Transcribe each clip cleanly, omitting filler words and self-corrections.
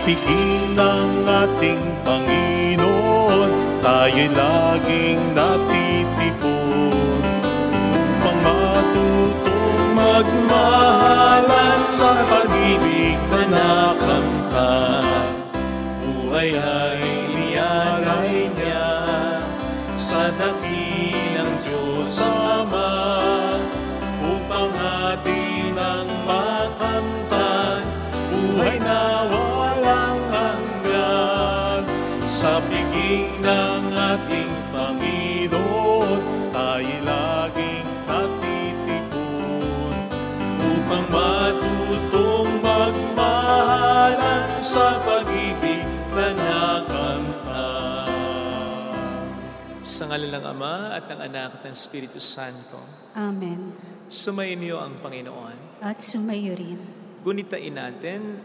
piging ng ating Panginoon, tayo'y laging natitipon. Pangatutong magmahalan sa pag-ibig na nakamtan. Buhay ay nialay niya sa dakilang Diyos Ama, upang atin ang makamtan. Buhay na walang hanggan, sa piging ng ating Panginoon, tayo laging natitipon. Upang matutong magmahalan sa pag-ibig na nakamtan. Sa ngalan ng Ama at ng Anak at ng Espiritu Santo. Amen. Sumainyo ang Panginoon. At sumayo rin. Gunitain natin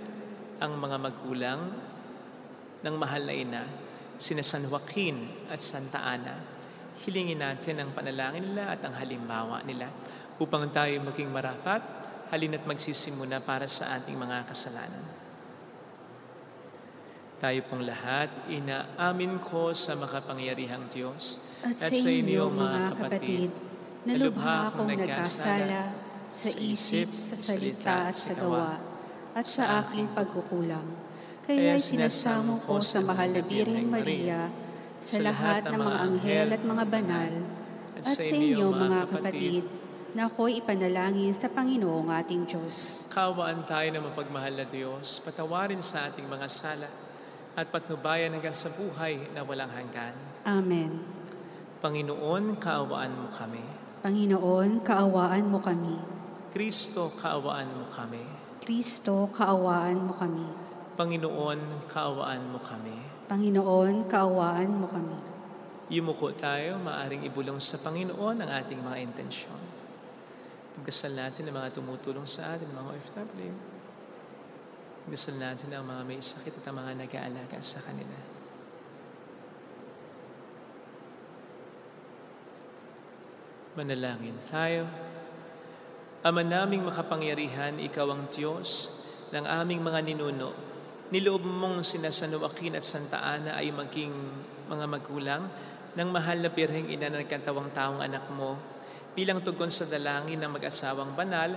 ang mga magulang ng mahal na ina, sina San Joaquin at Santa Ana. Hilingin natin ang panalangin nila at ang halimbawa nila upang tayo maging marapat. Halina't magsisimula para sa ating mga kasalanan. Tayo pong lahat, inaamin ko sa makapangyarihang Diyos at sa inyo mga kapatid, na lubha akong nagkasala sa isip, sa salita at sa gawa, at sa aking pagkukulang. Kaya sinasamo ko sa mahal na Birheng Maria, sa lahat ng mga anghel at mga banal, at sa inyo mga kapatid, na ako'y ipanalangin sa Panginoong ating Diyos. Kaawaan tayo na mapagmahal na Diyos, patawarin sa ating mga sala, at patnubayan hanggang sa buhay na walang hanggan. Amen. Panginoon, kaawaan mo kami. Panginoon, kaawaan mo kami. Kristo, kaawaan mo kami. Kristo, kaawaan mo kami. Panginoon, kaawaan mo kami. Panginoon, kaawaan mo kami. Yumuko tayo, maaring ibulong sa Panginoon ang ating mga intensyon. Pagdasal natin ang mga tumutulong sa atin, mga OFW. Pagdasal natin ang mga may sakit at ang mga nag-aalaga sa kanila. Manalangin tayo. Ama naming makapangyarihan, Ikaw ang Diyos ng aming mga ninuno. Niloob mong sina San Joaquin at Santa Ana ay maging mga magulang ng mahal na Birheng Ina na nagkatawang taong anak mo. Bilang tugon sa dalangin ng mag-asawang banal,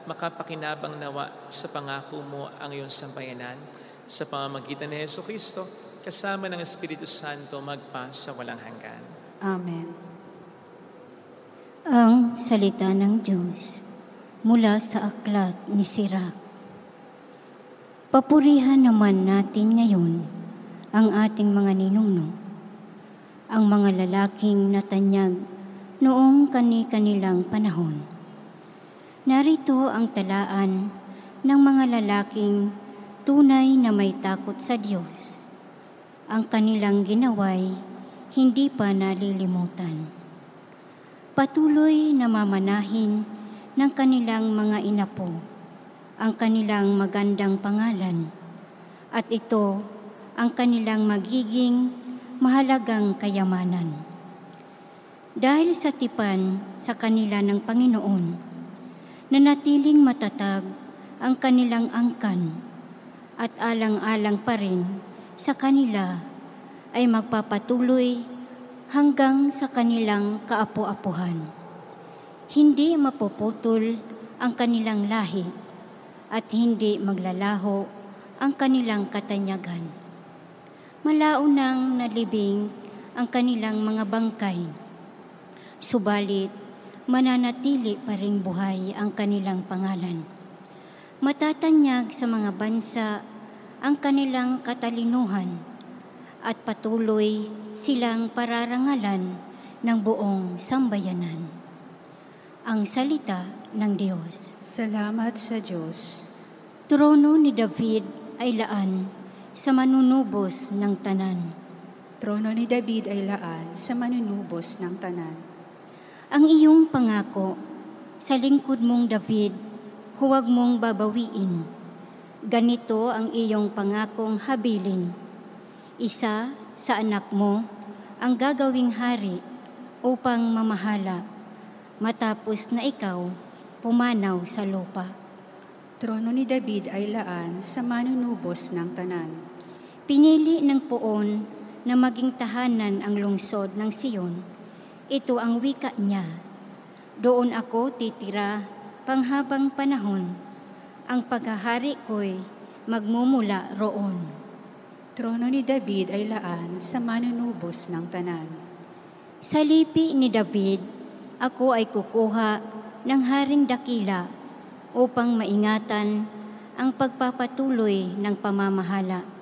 makapakinabang nawa sa pangako mo ang iyong sampayanan. Sa pamamagitan ni Jesucristo, kasama ng Espiritu Santo, magpa sa walang hanggan. Amen. Ang salita ng Diyos mula sa aklat ni Sirach. Papurihan naman natin ngayon ang ating mga ninuno, ang mga lalaking natanyag noong kani-kanilang panahon. Narito ang talaan ng mga lalaking tunay na may takot sa Diyos. Ang kanilang ginaway hindi pa nalilimutan. Patuloy na mamanahin ng kanilang mga inapo ang kanilang magandang pangalan, at ito ang kanilang magiging mahalagang kayamanan. Dahil sa tipan sa kanila ng Panginoon, nanatiling matatag ang kanilang angkan, at alang-alang pa rin sa kanila ay magpapatuloy hanggang sa kanilang kaapu-apuhan. Hindi mapuputol ang kanilang lahi at hindi maglalaho ang kanilang katanyagan. Malaon nang nalibing ang kanilang mga bangkay, subalit mananatili pa ring buhay ang kanilang pangalan. Matatanyag sa mga bansa ang kanilang katalinuhan at patuloy silang pararangalan ng buong sambayanan. Ang salita ng Diyos. Salamat sa Diyos. Trono ni David ay laan sa manunubos ng tanan. Trono ni David ay laan sa manunubos ng tanan. Ang iyong pangako sa lingkod mong David, huwag mong babawiin. Ganito ang iyong pangakong habilin. Isa sa anak mo ang gagawing hari upang mamahala, matapos na ikaw pumanaw sa lupa. Trono ni David ay laan sa manunubos ng tanan. Pinili ng Poon na maging tahanan ang lungsod ng Siyon. Ito ang wika niya. Doon ako titira panghabang panahon. Ang paghahari ko'y magmumula roon. Trono ni David ay laan sa manunubos ng tanan. Sa lipi ni David, ako ay kukuha ng haring dakila upang maingatan ang pagpapatuloy ng pamamahala.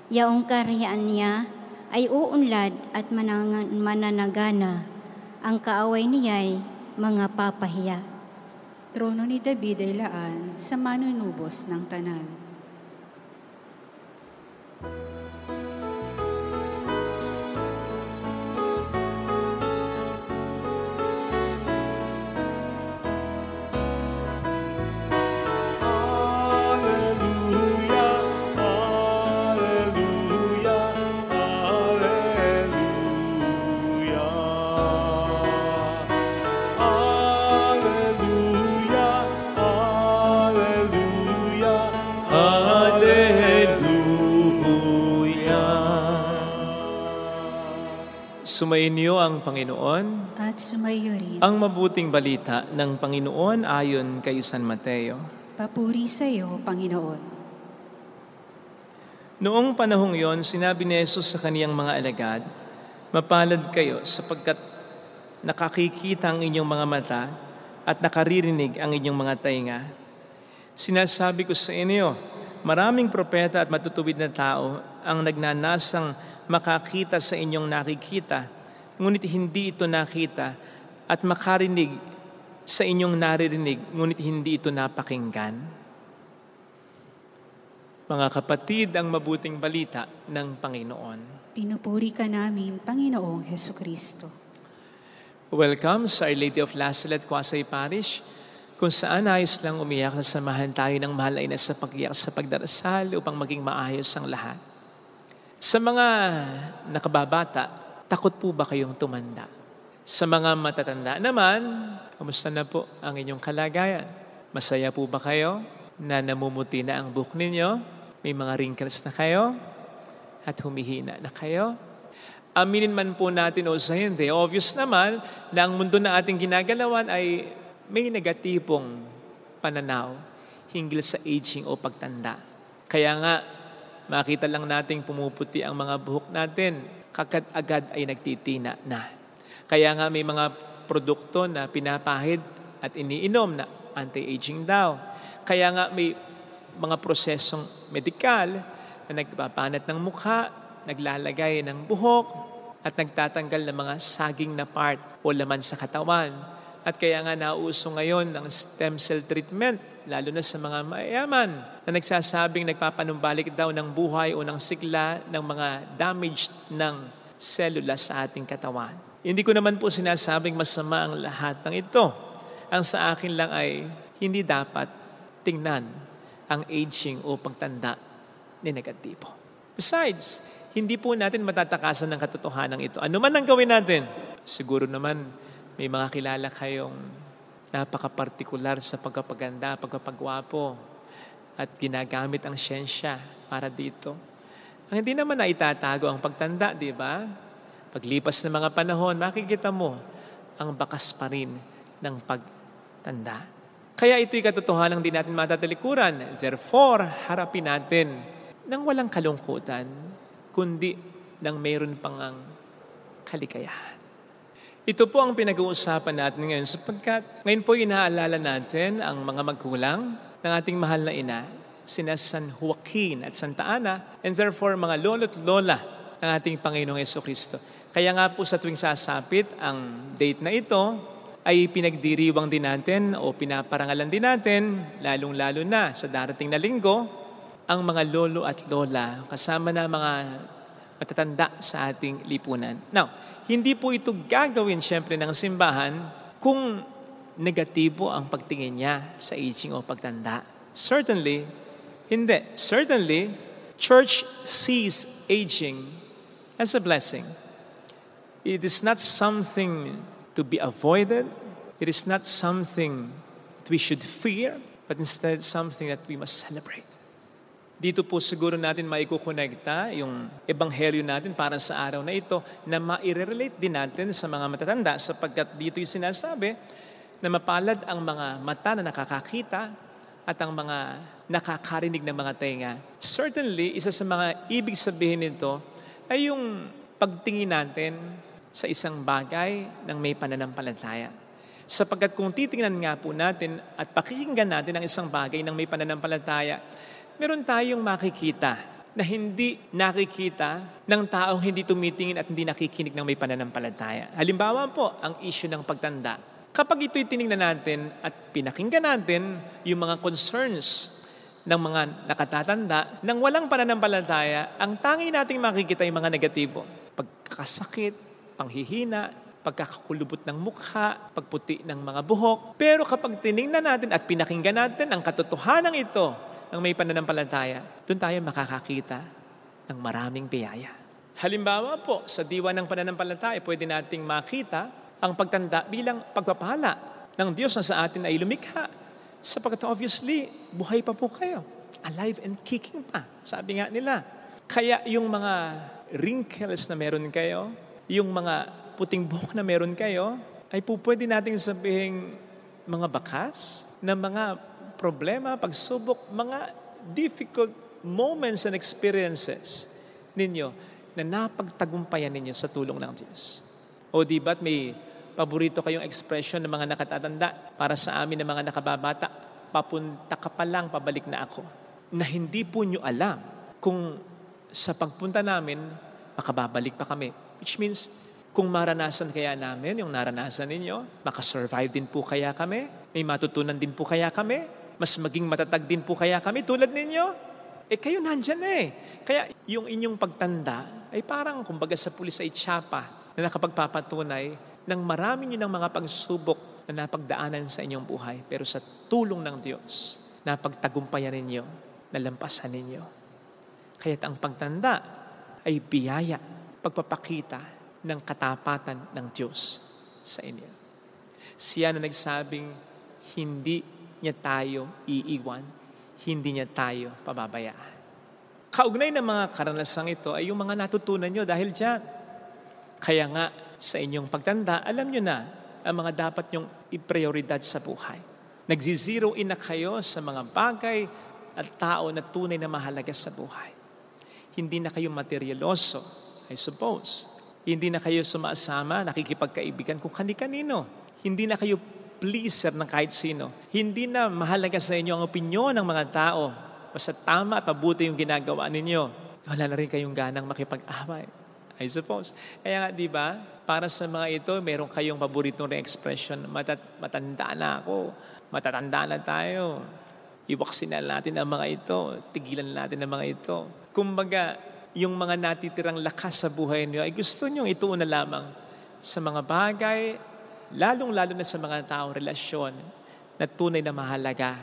Yaong kaharian niya ay uunlad at mananagana. Ang kaaway niya'y mga papahiya. Trono ni David ay laan sa manunubos ng tanan. Sumainyo ang Panginoon At sumayo rin. ang mabuting balita ng Panginoon ayon kay San Mateo. Papuri sa iyo, Panginoon. Noong panahong yon, sinabi ni Jesus sa kaniyang mga alagad, "Mapalad kayo sapagkat nakakikita ang inyong mga mata at nakaririnig ang inyong mga tainga. Sinasabi ko sa inyo, maraming propeta at matutuwid na tao ang nagnanasang makakita sa inyong nakikita, ngunit hindi ito nakita, at makarinig sa inyong naririnig, ngunit hindi ito napakinggan." Mga kapatid, ang mabuting balita ng Panginoon. Pinupuri ka namin, Panginoong Hesukristo. Welcome sa Our Lady of La Salette, Quasay Parish, kung saan ayos lang umiyak, samahan tayo ng mahal ay nasa pag-iyak sa pagdarasal upang maging maayos ang lahat. Sa mga nakababata, takot po ba kayong tumanda? Sa mga matatanda naman, kamusta na po ang inyong kalagayan? Masaya po ba kayo na namumuti na ang buhok ninyo? May mga wrinkles na kayo? At humihina na kayo? Aminin man po natin o sa hindi, obvious naman na ang mundo na ating ginagalawan ay may negatibong pananaw hinggil sa aging o pagtanda. Kaya nga, makita lang nating pumuputi ang mga buhok natin, agad ay nagtitina na. Kaya nga may mga produkto na pinapahid at iniinom na anti-aging daw. Kaya nga may mga prosesong medikal na nagpapanat ng mukha, naglalagay ng buhok, at nagtatanggal ng mga saging na part o laman sa katawan. At kaya nga nauso ngayon ng stem cell treatment, lalo na sa mga mayaman, na nagsasabing nagpapanumbalik daw ng buhay o ng sigla ng mga damaged ng selula sa ating katawan. Hindi ko naman po sinasabing masama ang lahat ng ito. Ang sa akin lang ay hindi dapat tingnan ang aging o pagtanda ni negatibo. Besides, hindi po natin matatakasan ng katotohanan ito. Ano man ang gawin natin, siguro naman may mga kilala kayong napaka-partikular sa pagpapaganda, pagpapagwapo, at ginagamit ang siyensya para dito. Ang hindi naman na itatago ang pagtanda, di ba? Paglipas ng mga panahon, makikita mo ang bakas pa rin ng pagtanda. Kaya ito'y katotohanan di natin matatalikuran. Therefore, harapin natin ng walang kalungkutan, kundi ng mayroon pang ang kaligayahan. Ito po ang pinag-uusapan natin ngayon sapagkat ngayon po inaalala natin ang mga magulang ng ating mahal na ina, sina San Joaquin at Santa Ana, and therefore mga lolo't lola ng ating Panginoong Jesucristo. Kaya nga po sa tuwing sasapit ang date na ito, ay pinagdiriwang din natin o pinaparangalan din natin, lalong-lalo na sa darating na linggo, ang mga lolo at lola kasama na mga matatanda sa ating lipunan. Now, hindi po ito gagawin siyempre ng simbahan kung negatibo ang pagtingin niya sa aging o pagtanda. Certainly, hindi. Certainly, Church sees aging as a blessing. It is not something to be avoided. It is not something that we should fear, but instead something that we must celebrate. Dito po siguro natin maikukonekta yung ebanghelyo natin para sa araw na ito na maire-relate din natin sa mga matatanda sapagkat dito yung sinasabi na mapalad ang mga mata na nakakakita at ang mga nakakarinig ng mga tenga. Certainly, isa sa mga ibig sabihin nito ay yung pagtingin natin sa isang bagay ng may pananampalataya. Sapagkat kung titingnan nga po natin at pakikinggan natin ang isang bagay ng may pananampalataya, meron tayong makikita na hindi nakikita ng taong hindi tumitingin at hindi nakikinig ng may pananampalataya. Halimbawa po, ang issue ng pagtanda. Kapag ito'y tinignan natin at pinakinggan natin yung mga concerns ng mga nakatatanda, nang walang pananampalataya, ang tangi nating makikita ay mga negatibo. Pagkakasakit, panghihina, pagkakakulubot ng mukha, pagputi ng mga buhok. Pero kapag tinignan natin at pinakinggan natin ang katotohanan ito ng may pananampalataya, doon tayo makakakita ng maraming biyaya. Halimbawa po, sa diwa ng pananampalataya, pwede nating makita ang pagtanda bilang pagpapala ng Diyos na sa atin ay lumikha. Sapagkat obviously, buhay pa po kayo. Alive and kicking pa, sabi nga nila. Kaya yung mga wrinkles na meron kayo, yung mga puting buhok na meron kayo, ay po pwede nating sabihin mga bakas na mga problema, pagsubok, mga difficult moments and experiences ninyo na napagtagumpayan ninyo sa tulong ng Diyos. O di ba't may paborito kayong expression ng mga nakatatanda para sa amin ng mga nakababata, papunta ka pa lang, pabalik na ako. Na hindi po nyo alam kung sa pagpunta namin, makababalik pa kami. Which means, kung maranasan kaya namin yung naranasan ninyo, makasurvive din po kaya kami, may matutunan din po kaya kami, mas maging matatag din po kaya kami tulad ninyo? Kayo nandyan Kaya yung inyong pagtanda ay parang kumbaga sa pulis ay tsapa na nakapagpapatunay ng marami nyo ng mga pagsubok na napagdaanan sa inyong buhay. Pero sa tulong ng Diyos, napagtagumpayan ninyo, nalampasan ninyo. Kaya't ang pagtanda ay biyaya, pagpapakita ng katapatan ng Diyos sa inyo. Siya na nagsabing, hindi niya tayo iiwan, hindi niya tayo pababayaan. Kaugnay ng mga karanasang ito ay yung mga natutunan nyo dahil dyan. Kaya nga, sa inyong pagtanda, alam nyo na ang mga dapat nyong iprioridad sa buhay. Nagzi-zero in na kayo sa mga bagay at tao na tunay na mahalaga sa buhay. Hindi na kayo materialoso, I suppose. Hindi na kayo sumasama, nakikipagkaibigan kung kani-kanino. Hindi na kayo pleaser ng kahit sino. Hindi na mahalaga sa inyo ang opinyon ng mga tao. Basta tama at mabuti yung ginagawa ninyo. Wala na rin kayong ganang makipag-away, I suppose. Kaya nga, di ba, para sa mga ito, meron kayong paboritong expression, matanda na ako, matatanda na tayo, iwaksin na natin ang mga ito, tigilan natin ang mga ito. Kumbaga, yung mga natitirang lakas sa buhay niyo ay gusto nyo ituon na lamang sa mga bagay, lalong-lalo na sa mga tao, relasyon na tunay na mahalaga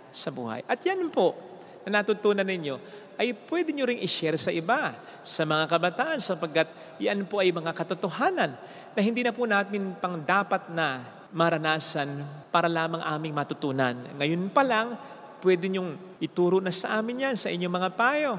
sa buhay. At yan po, na natutunan ninyo, ay pwede nyo ring i-share sa iba, sa mga kabataan, sapagkat yan po ay mga katotohanan na hindi na po natin pang dapat na maranasan para lamang aming matutunan. Ngayon pa lang, pwede nyong ituro na sa amin yan, sa inyong mga payo,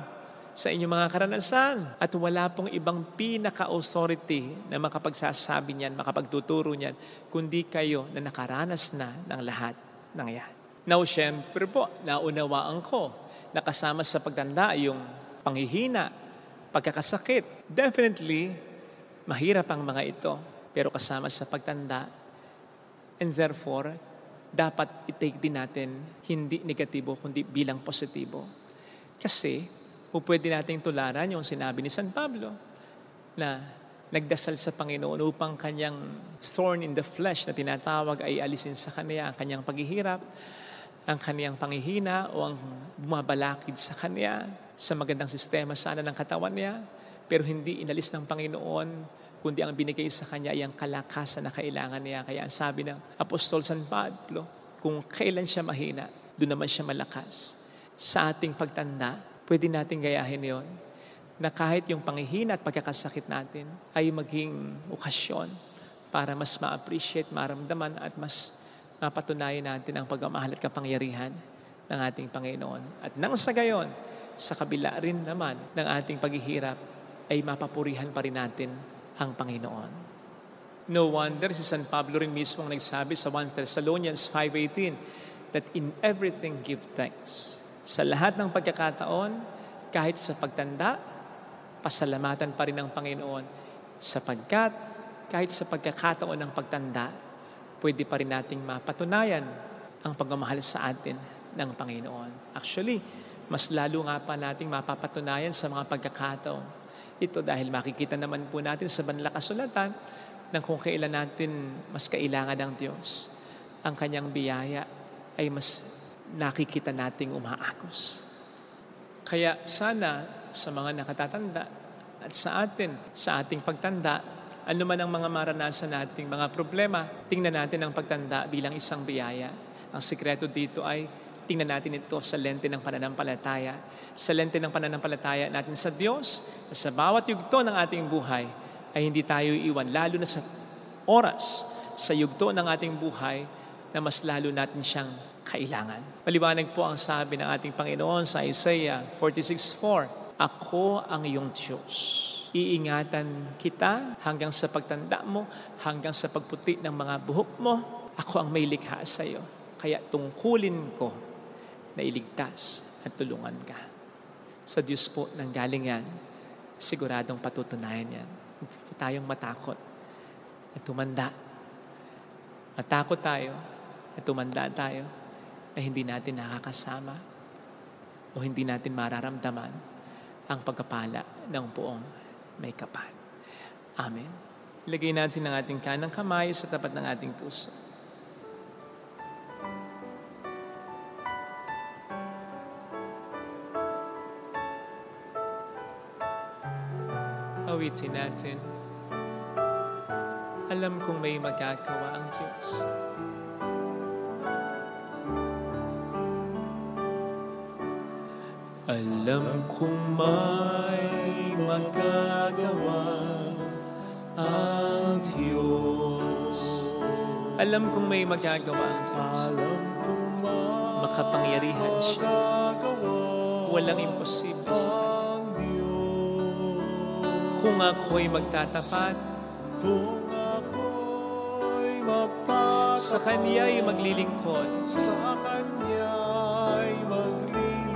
sa inyong mga karanasan. At wala pong ibang pinaka-authority na makapagsasabi niyan, makapagtuturo niyan, kundi kayo na nakaranas na ng lahat ng yan. Now, syempre po, naunawaan ko, nakasama sa pagtanda yung panghihina, pagkakasakit. Definitely, mahirap ang mga ito, pero kasama sa pagtanda. And therefore, dapat i-take din natin hindi negatibo, kundi bilang positibo. Kasi, pwede nating tularan yung sinabi ni San Pablo na nagdasal sa Panginoon upang kanyang thorn in the flesh na tinatawag ay alisin sa kanya ang kanyang paghihirap, ang kanyang panghihina o ang bumabalakid sa kanya sa magandang sistema sana ng katawan niya, pero hindi inalis ng Panginoon, kundi ang binigay sa kanya ay ang kalakasan na kailangan niya. Kaya ang sabi ng Apostol San Pablo, kung kailan siya mahina, doon naman siya malakas. Sa ating pagtanda, pwede natin gayahin yon na kahit yung panghihina at pagkakasakit natin ay maging okasyon para mas ma-appreciate, maramdaman at mas mapatunayan natin ang pagmamahal at kapangyarihan ng ating Panginoon. At nang sa gayon, sa kabila rin naman ng ating paghihirap, ay mapapurihan pa rin natin ang Panginoon. No wonder si San Pablo rin mismo ang nagsabi sa 1 Thessalonians 5:18 that in everything give thanks. Sa lahat ng pagkakataon, kahit sa pagtanda, pasalamatan pa rin ang Panginoon sapagkat kahit sa pagkakataon ng pagtanda, pwede pa rin nating mapatunayan ang pagmamahal sa atin ng Panginoon. Actually, mas lalo nga pa nating mapapatunayan sa mga pagkakataon. Ito dahil makikita naman po natin sa banal na kasulatan na kung kailan natin mas kailangan ng Diyos, ang Kanyang biyaya ay mas nakikita nating umaagos. Kaya sana sa mga nakatatanda at sa atin, sa ating pagtanda, ano man ang mga maranasan nating mga problema, tingnan natin ang pagtanda bilang isang biyaya. Ang sikreto dito ay tingnan natin ito sa lente ng pananampalataya. Sa lente ng pananampalataya natin sa Diyos, sa bawat yugto ng ating buhay, ay hindi tayo iwan, lalo na sa oras, sa yugto ng ating buhay, na mas lalo natin siyang kailangan. Maliwanag po ang sabi ng ating Panginoon sa Isaiah 46:4, "Ako ang iyong Diyos. Iingatan kita hanggang sa pagtanda mo, hanggang sa pagputi ng mga buhok mo. Ako ang may likha sa iyo. Kaya tungkulin ko na iligtas at tulungan ka." Sa Diyos po nang galing yan, siguradong patutunayan yan. Huwag po tayong matakot at tumanda. Matakot tayo at tumanda tayo na hindi natin nakakasama o hindi natin mararamdaman ang pagkapala ng buong may kapal. Amen. Ilagay natin ang ating kanang kamay sa tapat ng ating puso. Awitin natin. Alam kong may magagawa ang Diyos. Alam kong may magagawa ang Diyos. Alam kong may magagawa ang Diyos. Makapangyarihan siya. Walang imposible sa Kanya. Kung ako'y magtatapat, sa Kanya'y maglilingkod.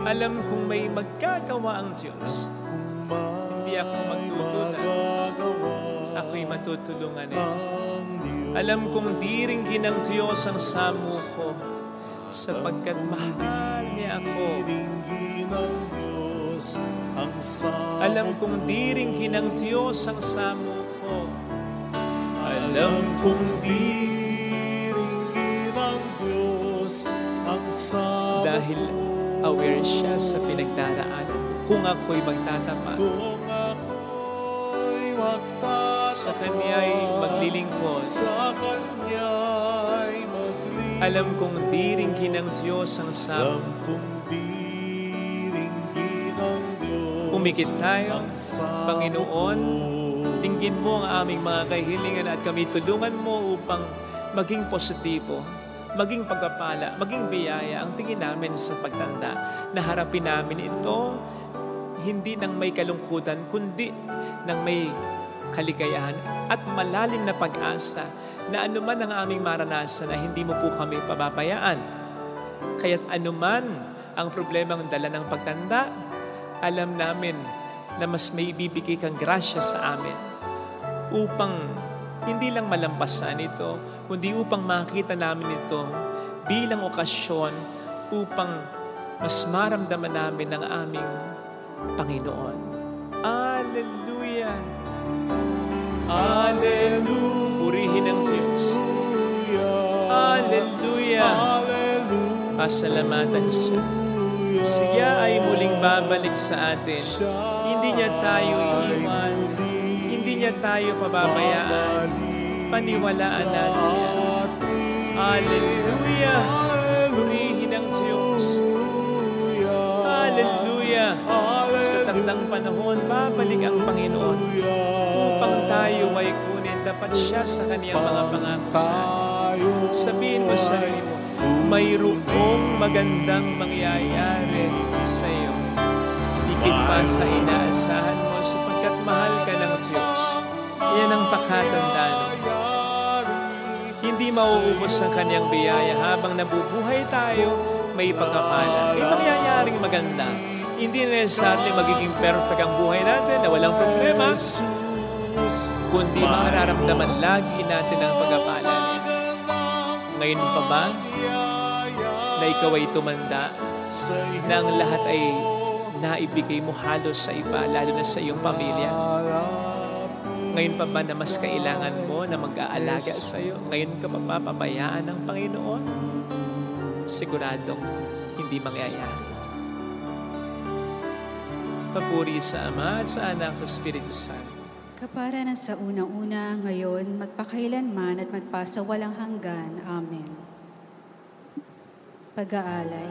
Alam kong may magagawa ang Diyos. Hindi ako magtutulad. Ako'y matutulungan niya. Alam kong diringgin ng Diyos ang samo ko, sapagkat mahal niya ako. Alam kong diringgin ng Diyos ang samo ko. Alam kong diringgin ng Diyos ang samo ko. Dahil aware siya sa pinagdaraanan. Kung ako'y magtatapat, sa Kanya'y maglilingkod. Alam kong diringgin ng Diyos ang samo ko. Umikit tayo, Panginoon, dinggin mo ang aming mga kahilingan at kami tulungan mo upang maging positibo, maging pagpapala, maging biyaya ang tingin namin sa pagtanda. Naharapin namin ito, hindi nang may kalungkutan, kundi nang may kaligayahan at malalim na pag-asa na anuman ang aming maranasan na hindi mo po kami pababayaan. Kaya't anuman ang problemang dala ng pagtanda, alam namin na mas may ibibigay kang grasya sa amin upang hindi lang malampasan ito, kundi upang makita namin ito bilang okasyon upang mas maramdaman namin ang aming Panginoon. Hallelujah! Hallelujah! Purihin ang Diyos. Hallelujah! Pasalamatan siya. Siya ay muling babalik sa atin. Hindi niya tayo iiwan. Hindi niya tayo pababayaan. Paniwalaan natin yan. Hallelujah! Purihin ang Diyos. Hallelujah! Sa takdang panahon, babalik ang Panginoon upang tayo ay kunin. Dapat siya sa Kaniyang mga pangako sa atin. Sabihin mo sa sarili mo, mayroong magandang mangyayari sa iyo. higit pa sa inaasahan mo sapagkat mahal ka ng Diyos. Yan ang pakatandaan mo. Hindi mauubos ang kanyang biyaya habang nabubuhay tayo, may pagkapala. May mangyayaring maganda. Hindi necessarily magiging perfect ang buhay natin na walang problema, kundi makararamdaman lagi natin ang pagkapala niya. Ngayon pa ba na ikaw ay tumanda na ang lahat ay naibigay mo halos sa iba, lalo na sa iyong pamilya? Ngayon pa ba na mas kailangan mo na mag-aalaga sa iyo? Ngayon ka mapapabayaan ng Panginoon? Siguradong hindi mangyayari. Papuri sa Ama at sa Anak sa Espiritu Santo. Kapara na sa unang-una, ngayon, magpakailanman at magpasawalang hanggan. Amen. Pag-aalay.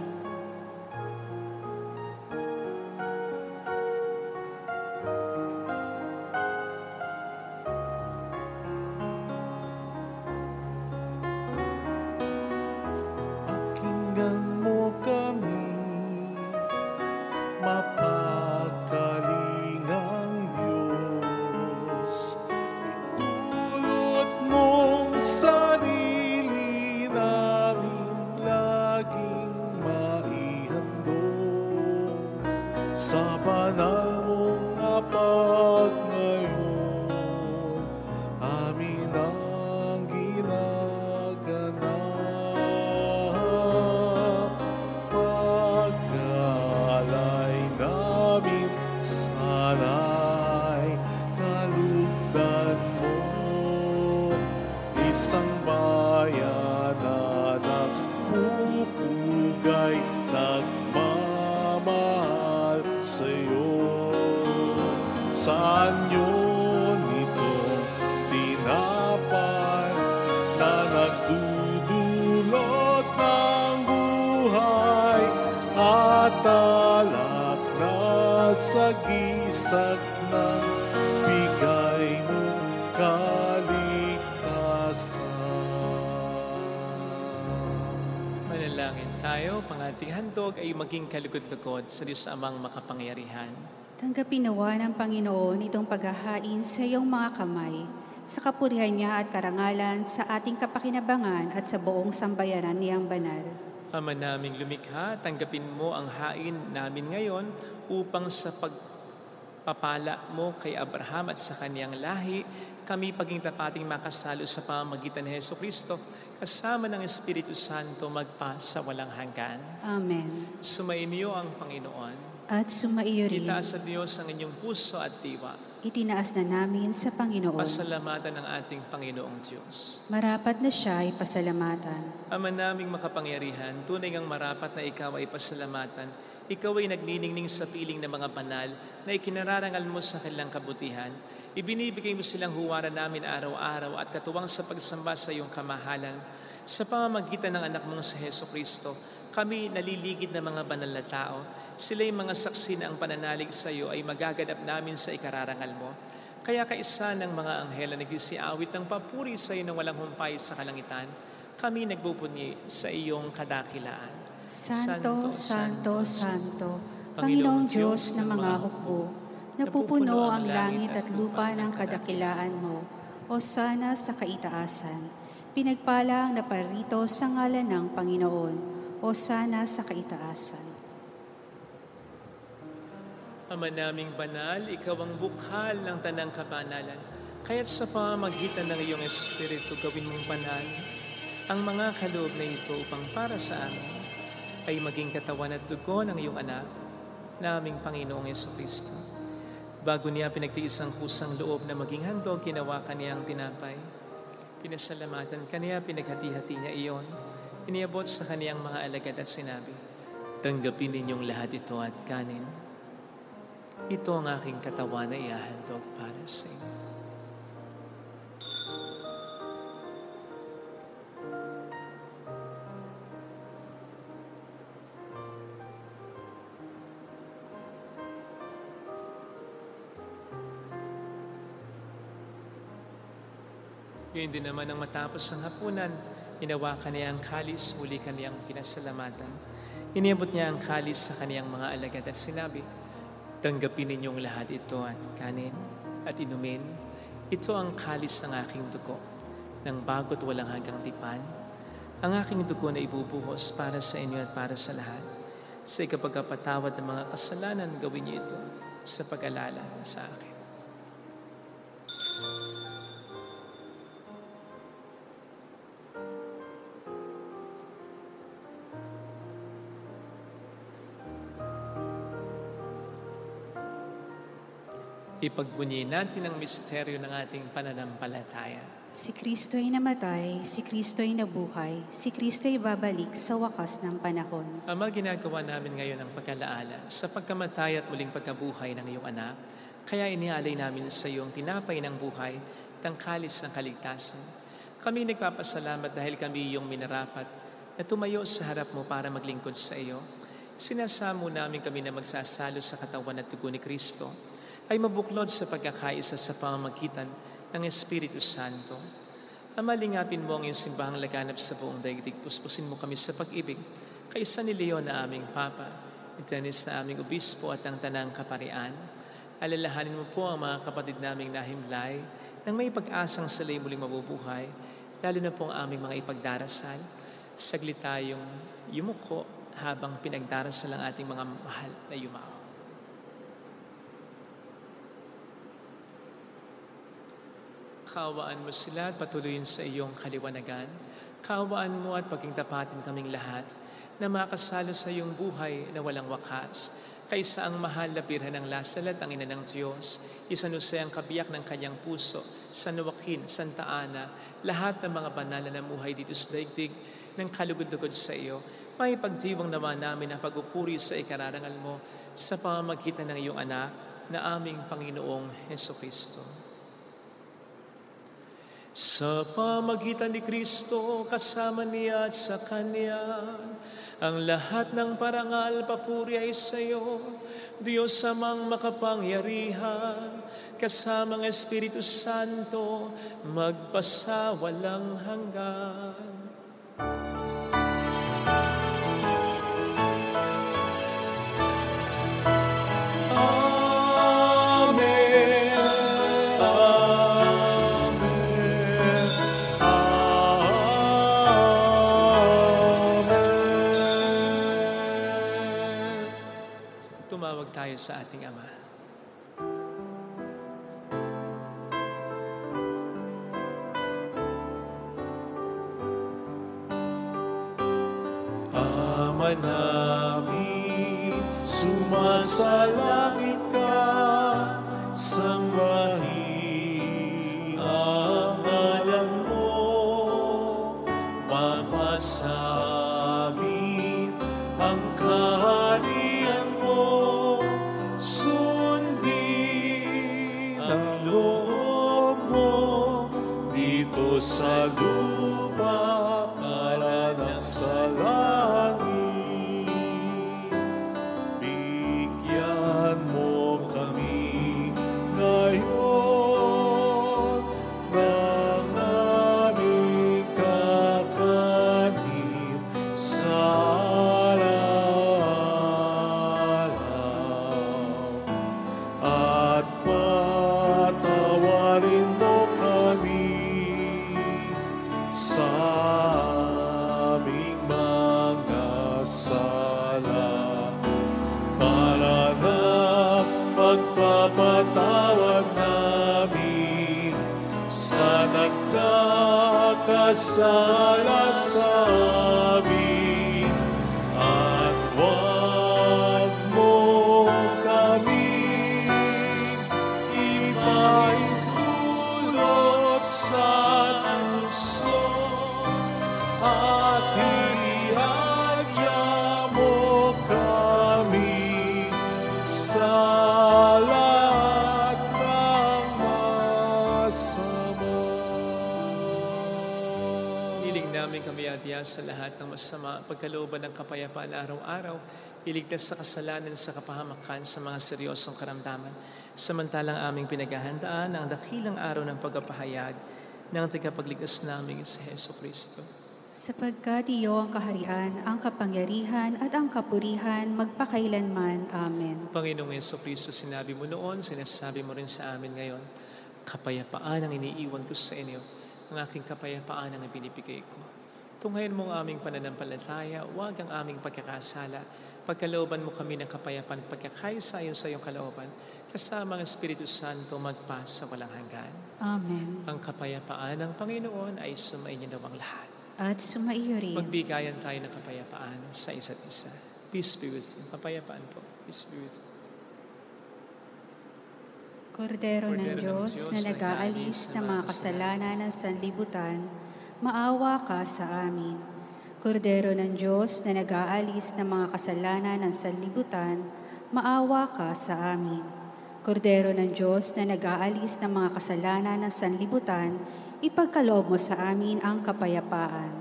Pakinggan mo kami, mapagkalingang Diyos. Itulot mong sarili namin laging maihandog sa banal mong apag ngayon. Amin ang ginaganap. Pag-alay namin sana'y kalugdan mo. Isang bayan na nagpupugay, nagmamahal sa'yo. Saan yun itong tinapay na nagdudulot ng buhay at alak na sa gisag ng bigay mong kaligtasan. Manalangin tayo, pang ating handog ay maging kalugod-lugod sa Diyos Amang makapangyarihan. Tanggapin nawa ng Panginoon itong paghahain sa iyong mga kamay, sa kapurihan niya at karangalan sa ating kapakinabangan at sa buong sambayanan niyang banal. Ama naming lumikha, tanggapin mo ang hain namin ngayon upang sa pagpapala mo kay Abraham at sa kaniyang lahi, kami paging tapating makasalo sa pamamagitan ni Jesucristo, kasama ng Espiritu Santo magpa sa walang hanggan. Amen. Sumainyo ang Panginoon. At sumaiyo rin, Itaas sa Diyos ang inyong puso at diwa. itinaas na namin sa Panginoon. Pasalamatan ng ating Panginoong Diyos. Marapat na siya ay pasalamatan. Ama naming makapangyarihan, tunay ngang marapat na ikaw ay pasalamatan. Ikaw ay nagniningning sa piling ng mga banal na ikinararangal mo sa kanilang kabutihan. Ibinibigay mo silang huwaran namin araw-araw at katuwang sa pagsamba sa iyong kamahalan. Sa pamamagitan ng anak mong sa Jesucristo, kami naliligid na mga banal na tao. Sila yung mga saksi na ang pananalig sa iyo ay magaganap namin sa ikararangal mo. Kaya kaisa ng mga anghel na nagsisiawit ng papuri sa iyo ng walang humpay sa kalangitan, kami nagbubunyi sa iyong kadakilaan. Santo, Santo, Santo, Panginoong Diyos ng mga hukbo, napupuno ang langit at lupa ng kadakilaan mo. Hosana sa kaitaasan. Pinagpala ang naparito sa ngalan ng Panginoon. Hosana sa kaitaasan. Ama naming banal, ikaw ang bukhal ng tanang kabanalan. Kaya't sa pamamagitan ng iyong Espiritu, gawin mong banal ang mga kaloob na ito upang para sa amin ay maging katawan at dugo ng iyong anak, naming Panginoong Jesucristo. Bago niya pinagtiis ang kusang loob na maging handog, ginawa kaniyang tinapay. Pinasalamatan kaniya, pinaghati-hati niya iyon. Iniabot sa kaniyang mga alagad at sinabi, tanggapin ninyong lahat ito at kanin. Ito ang aking katawan na ihahandog para sa inyo. Gayun din naman ang matapos ng hapunan, hinawakan niya ang kalis, muli kaniyang pinasalamatan. Iniabot niya ang kalis sa kaniyang mga alagad at sinabi, Tanggapin ninyong lahat ito at kanin at inumin. Ito ang kalis ng aking dugo, ng bago't walang hanggang tipan. Ang aking dugo na ibubuhos para sa inyo at para sa lahat. Sa ikapagpatawad ng mga kasalanan, gawin niyo ito sa pag-alala sa akin. Ipagbunyi natin ang misteryo ng ating pananampalataya. Si Kristo'y namatay, si Kristo'y nabuhay, si Kristo'y babalik sa wakas ng panahon. Ama, ginagawa namin ngayon ang pag-alaala sa pagkamatay at muling pagkabuhay ng iyong anak. Kaya inialay namin sa iyong tinapay ng buhay at ang kalis ng kaligtasan. Kami nagpapasalamat dahil kami iyong minarapat na tumayo sa harap mo para maglingkod sa iyo. Sinasamo namin kami na magsasalo sa katawan at dugo ni Kristo ay mabuklod sa pagkakaisa sa pamamagitan ng Espiritu Santo. Ama, lingapin mo ang iyong simbahang laganap sa buong daigdig. Puspusin mo kami sa pag-ibig kaysa ni Leon na aming Papa, ni Dennis na aming Obispo at ang Tanang Kaparian. Alalahanin mo po ang mga kapatid naming nahimlay nang may pag-asang sila'y muling mabubuhay, lalo na po ang aming mga ipagdarasal. Saglit tayong yumuko habang pinagdarasal ang ating mga mahal na yumao. Kaawaan mo sila at patuloyin sa iyong kaliwanagan. Kaawaan mo at pagkingtapatin kaming lahat na makasalo sa iyong buhay na walang wakas. Kaysa ang mahal na Birhen ng Lasal at ang Ina ng Diyos, Isanuse ang kabiyak ng kanyang puso, San Joaquin, Santa Ana, lahat ng mga banal na namuhay dito sa daigdig ng kalugod-lugod sa iyo, may pagdiwang nawa namin ang pagupuri sa ikararangal mo sa pamamagitan ng iyong anak na aming Panginoong Hesukristo. Sa pamagitan ni Kristo, kasama niya at sa Kanya, ang lahat ng parangal papuri ay sa iyo, Diyos amang makapangyarihan, kasamang Espiritu Santo, magpasawalang hanggan. Tumawag tayo sa ating Ama. Ama namin, sumasalangit ka, sambahin ang ngalan mo, mapasamin ang kaharian mo, sundin ang loob mo dito sa lupa para ng sa langit. Bigyan mo kami ngayon ng aming kakanin sa araw-araw, at patawarin mo kami sa aming mga sala, para na pagpapatawad namin sa nagkakasala sa amin, at huwag mo kami ipaintulot sa tukso, at ihagya mo kami sa lahat ng masama. Hiling namin kami adya sa lahat ng masama, pagkalooban ng kapayapaan araw-araw, iligtas sa kasalanan sa kapahamakan sa mga seryosong karamdaman. Samantalang aming pinaghahandaan ang dakilang araw ng pagpapahayag ng tagapagligtas namin sa Hesukristo. Sapagkat iyo ang kaharian, ang kapangyarihan at ang kapurihan magpakailanman. Amen. Panginoong Jesucristo, sinabi mo noon, sinasabi mo rin sa amin ngayon, kapayapaan ang iniiwan ko sa inyo, ang aking kapayapaan ang binibigay ko. Tunghayan mo ang aming pananampalataya, huwag ang aming pagkakasala. Pagkalooban mo kami ng kapayapaan at pagkakaisa ayon sa iyong kalooban, kasama ang Espiritu Santo magpa sa walang hanggan. Amen. Ang kapayapaan ng Panginoon ay sumainyo daw ang lahat. At sumaiyo rin. Magbigayan tayo ng kapayapaan sa isa't isa. Peace be with you. Kapayapaan po. Peace be with you. Kordero ng Diyos na nag-aalis ng mga kasalanan ng sanlibutan, maawa ka sa amin. Kordero ng Diyos na nag-aalis ng mga kasalanan ng sanlibutan, maawa ka sa amin. Kordero ng Diyos na nag-aalis ng mga kasalanan ng sanlibutan, ipagkaloob mo sa amin ang kapayapaan.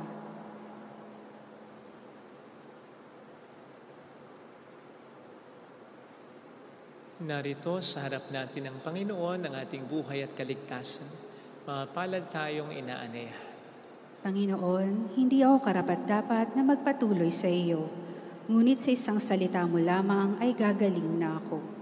Narito sa harap natin ng Panginoon ang ating buhay at kaligtasan. Mapalad tayong inaanaya. Panginoon, hindi ako karapat-dapat na magpatuloy sa iyo, ngunit sa isang salita mo lamang ay gagaling na ako.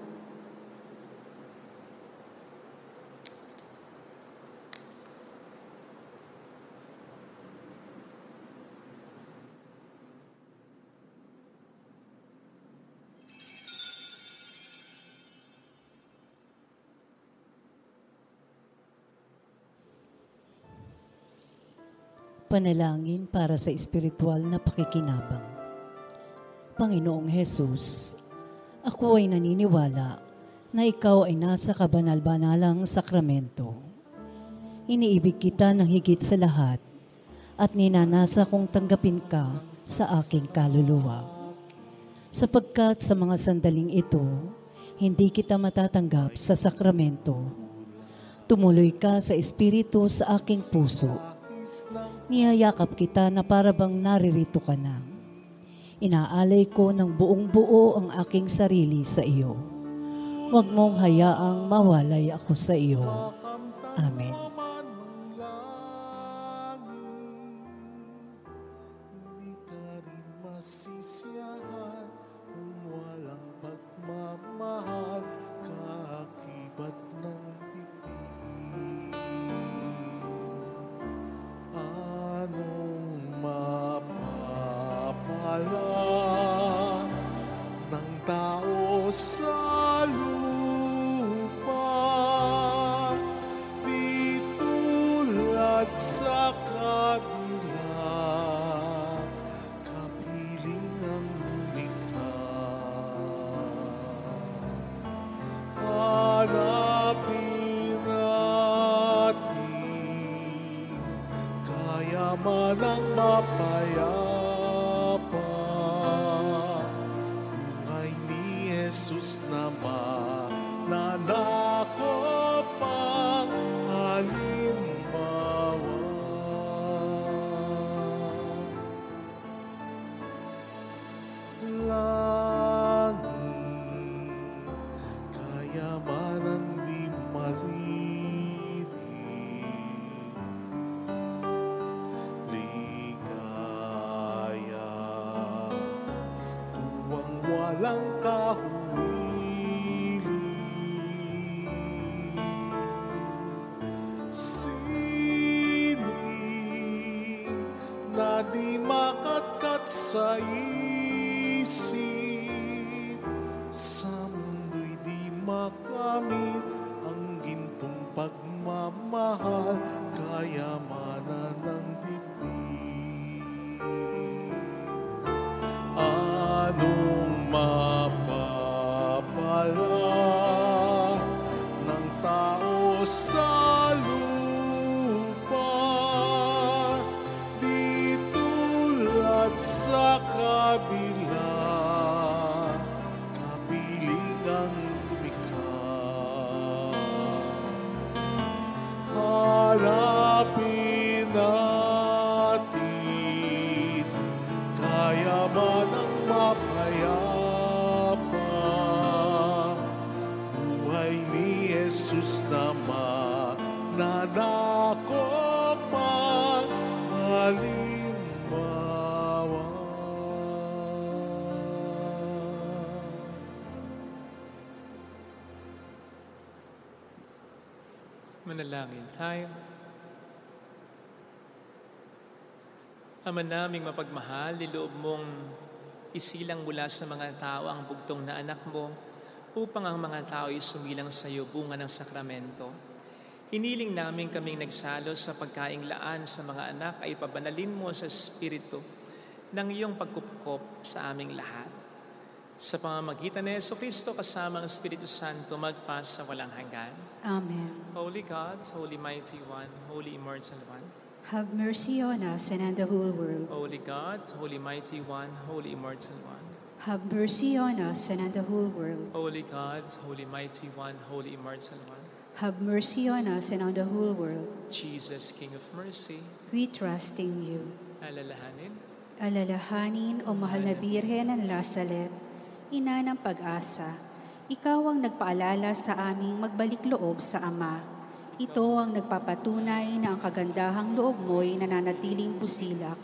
Panalangin para sa espiritual na pakikinabang. Panginoong Hesus, ako ay naniniwala na ikaw ay nasa kabanal-banalang sakramento. Iniibig kita ng higit sa lahat at ninanasa kong tanggapin ka sa aking kaluluwa. Sapagkat sa mga sandaling ito, hindi kita matatanggap sa sakramento. Tumuloy ka sa espiritu sa aking puso. Niyayakap kita na parabang naririto ka na. Inaalay ko ng buong buo ang aking sarili sa iyo. Huwag mong hayaang mawalay ako sa iyo. Amen. Hindi ka rin masisiyahan kung walang pagmamahal, kaakibat ng dibdib. Anong mapapala ng tao sa lupa, di tulad sa kanila, kapiling ang lumikha. Hanapin natin kayaman ng mapayapa, buhay ni Jesus na mananakop ang halimbawa. Langit, kayamanang di malirik, ligaya, tuwang walang kahuwiling, sining na di makatkat sa isip, sa mundo'y di makamit ang gintong pagmamahal, kayamanan ng dibdib. Anong mapapala ng tao sa lupa, di tulad sa kabila, kapiling ang lumikha. Hanapin natin kayaman ng mapayapa, buhay ni Jesus na mananakop ang halimbawa. Manalangin tayo. Ama naming mapagmahal, niloob mong isilang mula sa mga tao ang bugtong na anak mo upang ang mga tao ay sumilang sa iyo bunga ng sakramento. Hiniling namin kaming nagsalo sa pagkaing laan sa mga anak ay pabanalin mo sa Espiritu ng iyong pagkupkop sa aming lahat. Sa pamamagitan ni Jesucristo kasama ang Espiritu Santo magpas sa walang hanggan. Amen. Holy God, Holy Mighty One, Holy Immortal One. Have mercy on us and on the whole world. Holy God, Holy Mighty One, Holy Immortal One. Have mercy on us and on the whole world. Holy God, Holy Mighty One, Holy Immortal One. Have mercy on us and on the whole world. Jesus, King of Mercy, We trust in you. alalahanin. Alalahanin, O mahal na Birhen ng Lazaret, ina ng pag-asa, ikaw ang nagpaalala sa aming magbalik loob sa Ama. Ito ang nagpapatunay na ang kagandahang loob mo'y nananatiling busilak.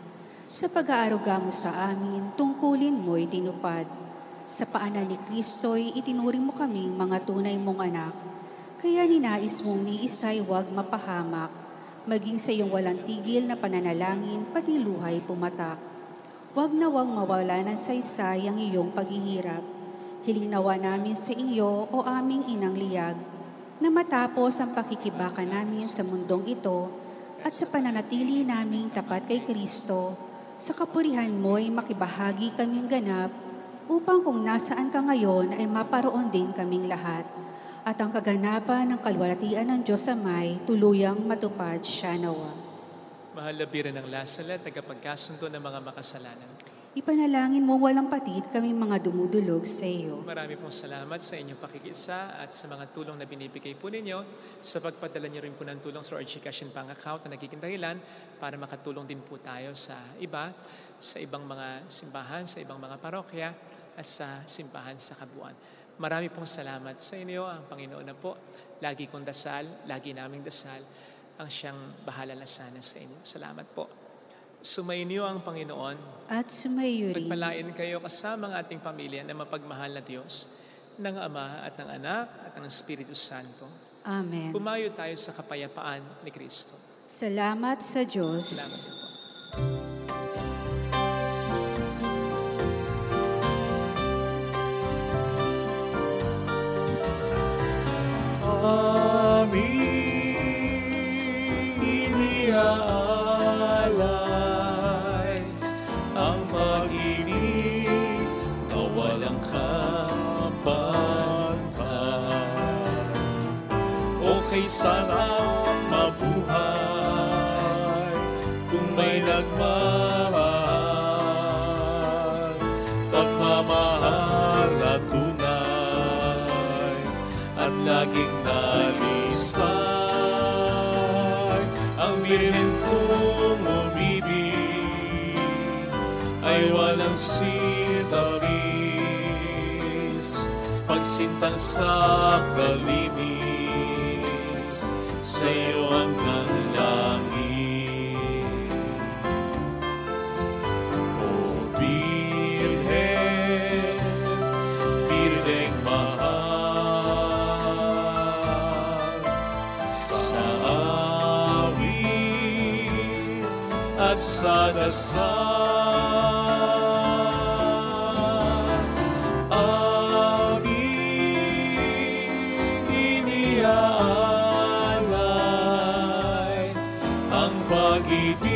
Sa pag-aaruga mo sa amin, tungkulin mo'y tinupad. Sa paanan ni Kristo'y itinuring mo kaming mga tunay mong anak. Kaya ninais mong ni Isa'y huwag mapahamak, maging sa iyong walang tigil na pananalangin, pati luhay pumatak. Huwag nawang mawala ng saysay ang iyong paghihirap. Hiling nawa namin sa iyo, o aming inang liyag, na matapos ang pakikibaka namin sa mundong ito at sa pananatili naming tapat kay Kristo, sa kapurihan mo'y makibahagi kaming ganap upang kung nasaan ka ngayon ay maparoon din kaming lahat. At ang kaganapan ng kalwalatian ng Diyos Amay, tuluyang matupad siya nawa. Mahal na Birhen ng Lazaret, tagapagkasundo ng mga makasalanan. Ipanalangin mo walang patid kaming mga dumudulog sa iyo. Marami pong salamat sa inyong pakikisa at sa mga tulong na binibigay po ninyo sa pagpadala niyo rin po ng tulong sa Cash and Bank account na nagiging dahilan para makatulong din po tayo sa iba, sa ibang mga simbahan, sa ibang mga parokya at sa simbahan sa kabuuan. Marami pong salamat sa inyo. Ang Panginoon na po, lagi kong dasal, lagi naming dasal, ang siyang bahala na sana sa inyo. Salamat po. Sumainyo ang Panginoon. At sumayo rin. Pagpalain kayo kasama ng ating pamilya na mapagmahal na Diyos, ng Ama at ng Anak at ng Espiritu Santo. Amen. Pumayo tayo sa kapayapaan ni Kristo. Salamat sa Diyos. Salamat po. Aming iniaalay ang pag-ibig na walang kapantay. Okay sana mabuhay kung may nagmamahal, pagmamahal na tunay at laging nalisay. Ang Birhen kong umibig ay walang sitaris, pagsintang sa kalinis, sa iyo hanggang langit. O Birhen, Birheng mahal, sa awit at sa dasal, aming iniaalay ang pag-ibig